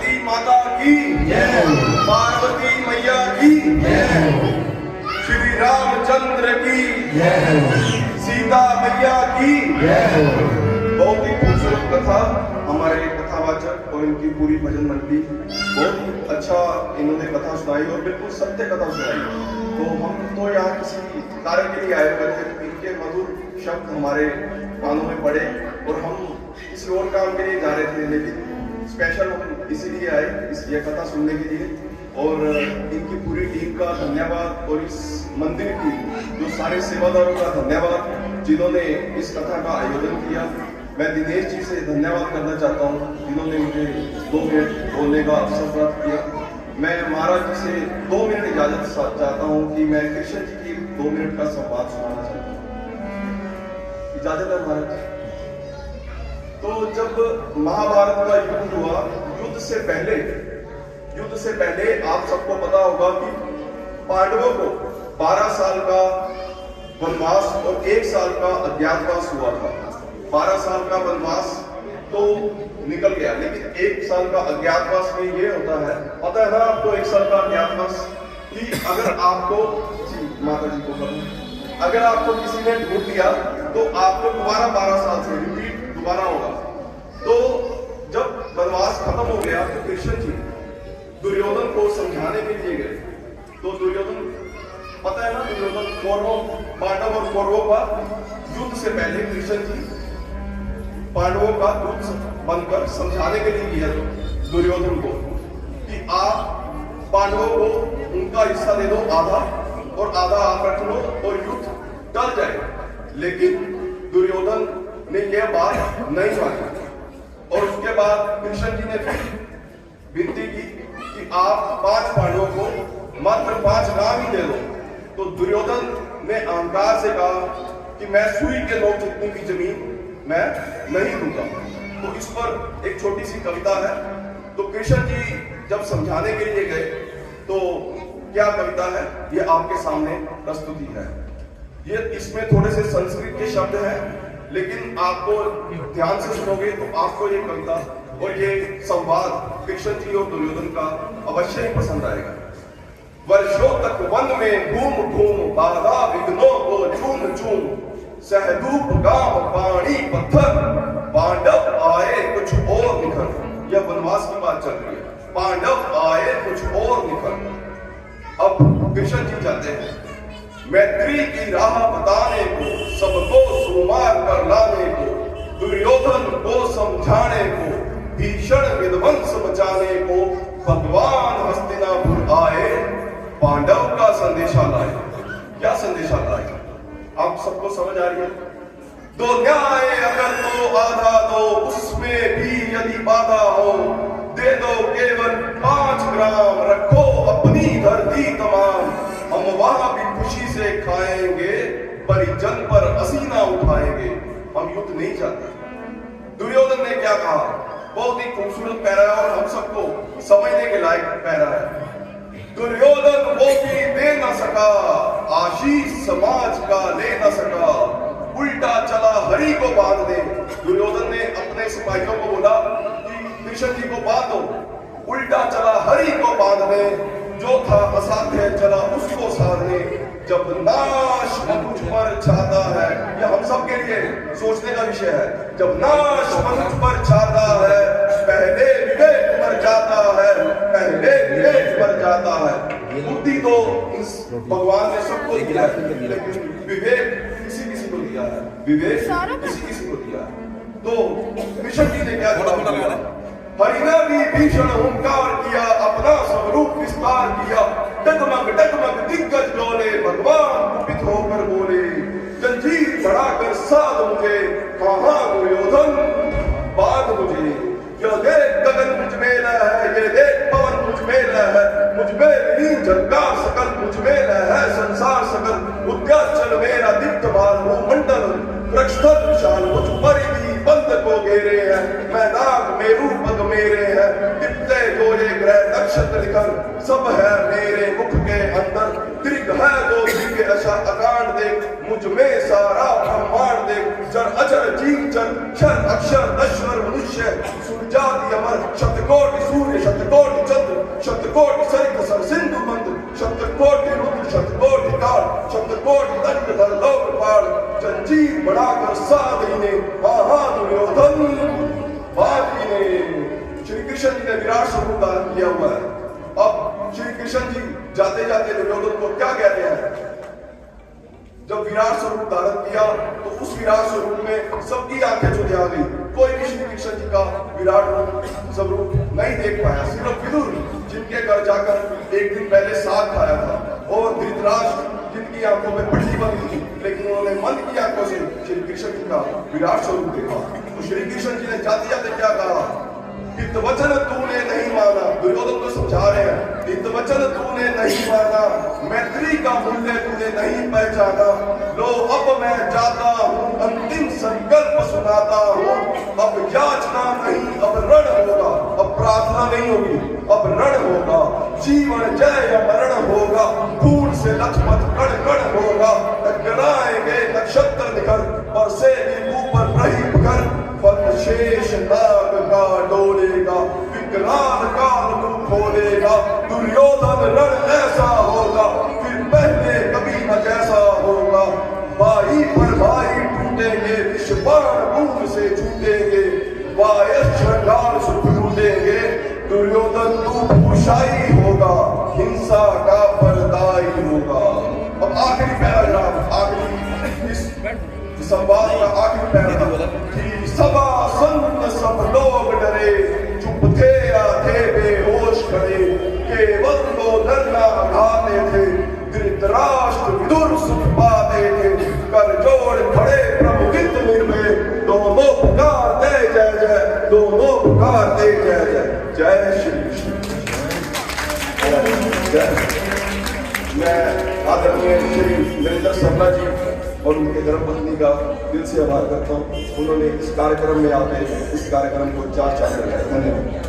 सरस्वती माता की जय, पार्वती मैया की जय, श्री रामचंद्र की जय, सीता मैया की जय। बहुत ही खूबसूरत कथा, हमारे कथावाचक और इनकी पूरी भजन मंडली बहुत ही अच्छा इन्होंने कथा सुनाई और बिल्कुल सत्य कथा सुनाई। तो हम तो यहाँ किसी कार्य के लिए आए हुए थे, इनके मधुर शब्द हमारे कानों में पड़े और हम किसी और काम के लिए जा रहे थे, लेकिन स्पेशल हम इसीलिए आए ये कथा सुनने के लिए। और इनकी पूरी टीम का धन्यवाद और इस मंदिर की जो सारे सेवादारों का धन्यवाद जिन्होंने इस कथा का आयोजन किया। मैं दिनेश जी से धन्यवाद करना चाहता हूँ जिन्होंने मुझे 2 मिनट बोलने का अवसर प्राप्त किया। मैं महाराज जी से 2 मिनट इजाजत चाहता हूँ कि मैं कृष्ण जी की 2 मिनट का संवाद सुनाना चाहता हूँ। इजाजत है महाराज? तो जब महाभारत का युद्ध हुआ, युद्ध से पहले आप सबको पता होगा कि पांडवों को 12 साल का वनवास और 1 साल का अज्ञातवास हुआ था। 12 साल का वनवास तो निकल गया, लेकिन 1 साल का अज्ञातवास में ये होता है, पता है ना आपको 1 साल का अज्ञातवास, कि अगर आपको माता जी को अगर आपको किसी ने ढूंढ लिया तो आपको दोबारा 12 साल से रिपीट दोबारा होगा। तो जब वनवास खत्म हो गया तो कृष्ण जी दुर्योधन को समझाने के लिए गए। तो दुर्योधन, पता है ना, दुर्योधन पांडव और कौरवों का युद्ध से पहले कृष्ण जी पांडवों का दूत बनकर समझाने के लिए किया दुर्योधन को कि आप पांडवों को उनका हिस्सा दे दो आधा, और आधा आप रख लो और युद्ध टल जाए। लेकिन दुर्योधन ने यह बात नहीं मानी और उसके बाद कृष्ण जी ने फिर विनती की कि आप 5 पांडवों को मात्र 5 गांव ही दे दो। तो दुर्योधन ने अहंकार से कहा कि मैं सुई के नोक जितनी की जमीन मैं नहीं दूंगा। तो इस पर एक छोटी सी कविता है। तो कृष्ण जी जब समझाने के लिए गए तो क्या कविता है, ये आपके सामने प्रस्तुति है। ये इसमें थोड़े से संस्कृत के शब्द हैं, लेकिन आपको ध्यान से सुनोगे तो आपको ये कविता और ये संवाद कृष्ण जी और दुर्योधन का अवश्य ही पसंद आएगा। वर्षों तक वन में घूम घूम बाधा विघ्नों को चूम चूम, सहधूप गांव पानी पत्थर, पांडव आए कुछ और निखर। यह वनवास की बात चल रही है। पांडव आए कुछ और निखर। अब कृष्ण जी जाते हैं मैत्री की राह बताने को, सबको सुमार कर लाने को, दुर्योधन को समझाने को, भीषण विध्वंस बचाने को भगवान हस्तिनापुर आए, पांडव का संदेशा लाए। क्या संदेशा लाए? आप सबको समझ आ रही है? दो न्याय अगर तो आधा दो, उसमें भी यदि बाधा हो, दे दो केवल 5 ग्राम, रखो अपनी धरती तमाम, हम वहां भी खुशी से खाएंगे, परिजन पर असीना उठाएंगे। हम युद्ध नहीं चाहते। दुर्योधन ने क्या कहा? बहुत ही खूबसूरत पैरा है और हम सबको समझने के लायक पैरा है। दुर्योधन वो भी दे न सका, आशीष समाज का ले न सका, उल्टा चला हरि को बांध दे। दुर्योधन ने अपने सिपाहियों को बोला कि कृष्ण जी को बांध दो। उल्टा चला हरि को बांधने, जो था असाध्य चला उसको साधने। जब नाश मुझ पर छाता है, यह हम सब के लिए सोचने का विषय है। जब नाश मुझ पर छाता है, पहले विवेक मर जाता है, पहले विवेक मर जाता है। बुद्धि तो इस भगवान ने सबको दिया है, लेकिन विवेक किसी किसी को दिया है, विवेक किसी किसी को दिया है। तो कृष्ण जी ने क्या जवाब दिया? हरि ने भी भीषण हुंकार किया, अपना स्वरूप विस्तार किया, डगमग डगमग दिग्गज डोले, भगवान कुपित होकर बोले, जंजीर बढ़ाकर साध मुझे, कहां दुर्योधन बांध मुझे। यह देख गगन मुझ में है, ये देख पवन मुझ में है, मुझ में विलीन जगकार सकल, मुझ में है संसार सकल। उद्याचल मेरा दीप्त बाल भूमंडल, वृक्षस्थल विशाल मुझ पर भी बंद को घेरे हैं, मैं नाग मेरू पग मेरे हैं, दिप्ते गोरे ग्रह दक्ष नक्षत्र निकल सब है मेरे मुख के अंदर दीर्घ है दो दीर्घ ऐसा अकांड देख मुझ में सारा ब्रह्मांड देख जड़ अजर जीव जड़ क्षर अक्षर नश्वर मनुष्य सूर्यादि अमर शतकोटि सूर्य शतकोटि चंद्र शतकोटि सरित सर सिंधु मंद शतकोटि रुद्र शतकोटि काल शतकोटि दंड धर लोक पाल जंजीर बढ़ाकर साधी ने आहा दुर्योधन बाजी ने। श्री कृष्ण जी ने विराट स्वरूप धारण किया हुआ है। अब श्री कृष्ण जी जाते जाते दुर्योधन को क्या कहते हैं? जब विराट स्वरूप धारण किया तो उस विराट स्वरूप में सबकी आंखें चुन आ गई। कोई भी श्री कृष्ण जी का विराट स्वरूप नहीं देख पाया। सिर्फ विदुर जिनके घर जाकर एक दिन पहले साग खाया था और धृतराष्ट्र जिनकी आंखों में पट्टी बंदी थी, लेकिन उन्होंने मन की आंखों से श्री कृष्ण जी का विराट स्वरूप देखा। तो श्री कृष्ण जी ने जाते जाते क्या कहा? इत वचन तूने नहीं माना। दुर्योधन को समझा रहे हैं, इत वचन तूने नहीं माना, मैत्री का मूल्य तूने नहीं पहचाना। लो अब मैं जाता हूँ, अंतिम संकल्प सुनाता हूँ। अब याचना नहीं, अब रण होगा। अब प्रार्थना नहीं होगी, अब रण होगा। जीवन जय या मरण होगा। फूल से लथपथ कण कण होगा। टकराएंगे नक्षत्र निकल, बरसे ऊपर रही कर। फल शेष नाग का डोलेगा, विकराल काल रूप खोलेगा। दुर्योधन रण ऐसा होगा, फिर पहले कभी न जैसा होगा। भाई पर भाई टूटेंगे, विषबाण बूंद से छूटेंगे। वायस श्रृंगार सुख लूटेंगे। दुर्योधन तू भूषाई होगा, हिंसा का फलदायी होगा। अब आखिरी पैराग्राफ, आखिरी इस संवाद का आखिरी पैराग्राफ। सभा संत सब लोग डरे, चुप थे या थे बेहोश खड़े। केवल दो डरना खाते थे, धृतराष्ट्र विदुर सुख पाते थे। कर जोड़ खड़े प्रमुखित निर्भय, दोनों पुकार दे जय जय, दोनों पुकार दे जय जय। जय श्री कृष्ण। मैं आदरणीय श्री नरेंद्र शर्मा जी और उनके धर्मपत्नी का दिल से आभार करता हूँ। उन्होंने इस कार्यक्रम में आके इस कार्यक्रम को चार चांद लगाया। धन्यवाद।